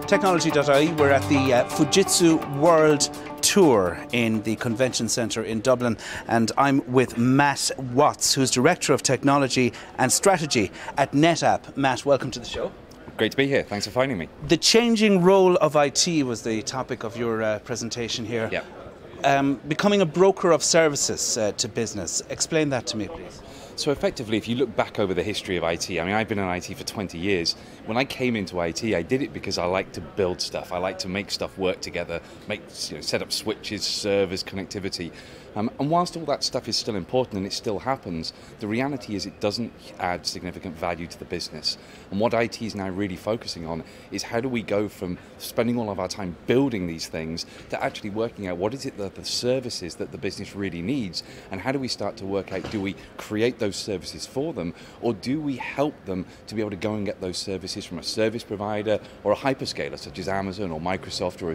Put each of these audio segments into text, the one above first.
Technology.ie, we're at the Fujitsu World Tour in the Convention Centre in Dublin, and I'm with Matt Watts, who's Director of Technology and Strategy at NetApp. Matt, welcome to the show. Great to be here. Thanks for finding me. The changing role of IT was the topic of your presentation here. Yeah. Becoming a broker of services to business. Explain that to me, please. So effectively, if you look back over the history of IT, I mean, I've been in IT for 20 years. When I came into IT, I did it because I like to build stuff. I like to make stuff work together, set up switches, servers, connectivity. And whilst all that stuff is still important and it still happens, the reality is it doesn't add significant value to the business. And what IT is now really focusing on is how do we go from spending all of our time building these things to actually working out what is it that the services that the business really needs, and how do we start to work out, do we create those services for them, or do we help them to be able to go and get those services from a service provider or a hyperscaler such as Amazon or Microsoft, or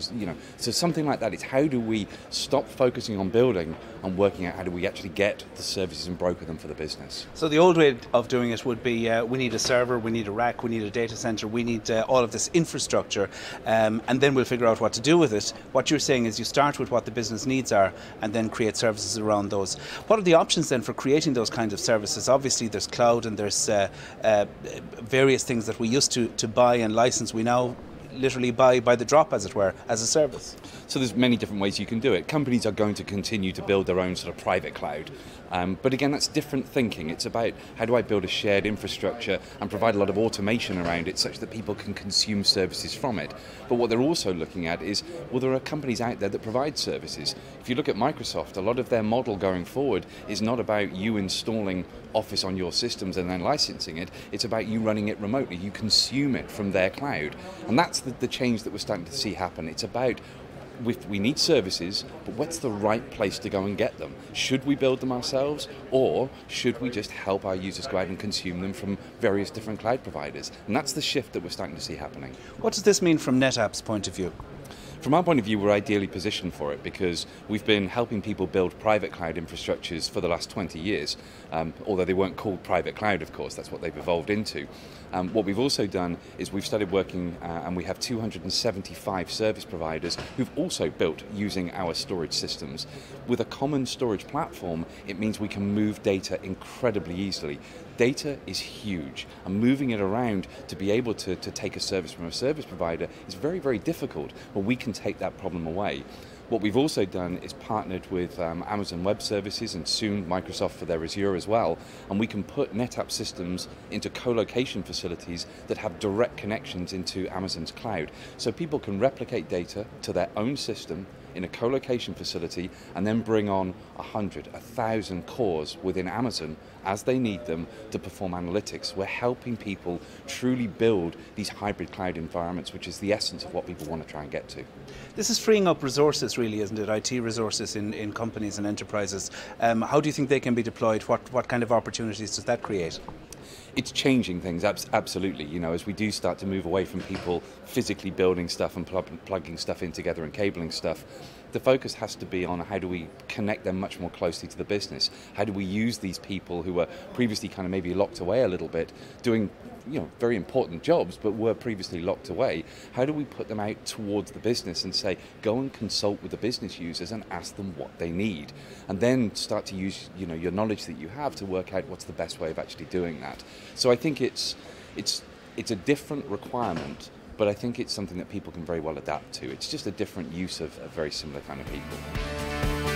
so something like that. It's how do we stop focusing on building and working out how do we actually get the services and broker them for the business. So the old way of doing it would be we need a server, we need a rack, we need a data center, we need all of this infrastructure, and then we'll figure out what to do with it. What you're saying is you start with what the business needs are and then create services around those. What are the options then for creating those kinds of services? Obviously there's cloud and there's various things that we used to buy and license. We now literally buy by the drop, as it were, as a service. So there's many different ways you can do it. Companies are going to continue to build their own sort of private cloud. But again, that's different thinking. It's about how do I build a shared infrastructure and provide a lot of automation around it such that people can consume services from it. But what they're also looking at is, well, there are companies out there that provide services. If you look at Microsoft, a lot of their model going forward is not about you installing Office on your systems and then licensing it. It's about you running it remotely. You consume it from their cloud. And that's the change that we're starting to see happen. It's about we need services, but what's the right place to go and get them? Should we build them ourselves, or should we just help our users go out and consume them from various different cloud providers? And that's the shift that we're starting to see happening. What does this mean from NetApp's point of view? From our point of view, we're ideally positioned for it because we've been helping people build private cloud infrastructures for the last 20 years, although they weren't called private cloud, of course, that's what they've evolved into. What we've also done is we've started working and we have 275 service providers who've also built using our storage systems. With a common storage platform, it means we can move data incredibly easily. Data is huge, and moving it around to be able to take a service from a service provider is very, very difficult, but we can take that problem away. What we've also done is partnered with Amazon Web Services and soon Microsoft for their Azure as well, and we can put NetApp systems into co-location facilities that have direct connections into Amazon's cloud. So people can replicate data to their own system in a co-location facility and then bring on 100, 1,000 cores within Amazon as they need them to perform analytics. We're helping people truly build these hybrid cloud environments, which is the essence of what people want to try and get to. This is freeing up resources, really, isn't it? IT resources in companies and enterprises. How do you think they can be deployed? What kind of opportunities does that create? It's changing things, absolutely. As we do start to move away from people physically building stuff and plugging stuff in together and cabling stuff, the focus has to be on how do we connect them much more closely to the business. How do we use these people who were previously kind of maybe locked away a little bit, doing very important jobs, but were previously locked away. How do we put them out towards the business and say, go and consult with the business users and ask them what they need, and then start to use your knowledge that you have to work out what's the best way of actually doing that. So I think it's a different requirement, but I think it's something that people can very well adapt to. It's just a different use of a very similar kind of people.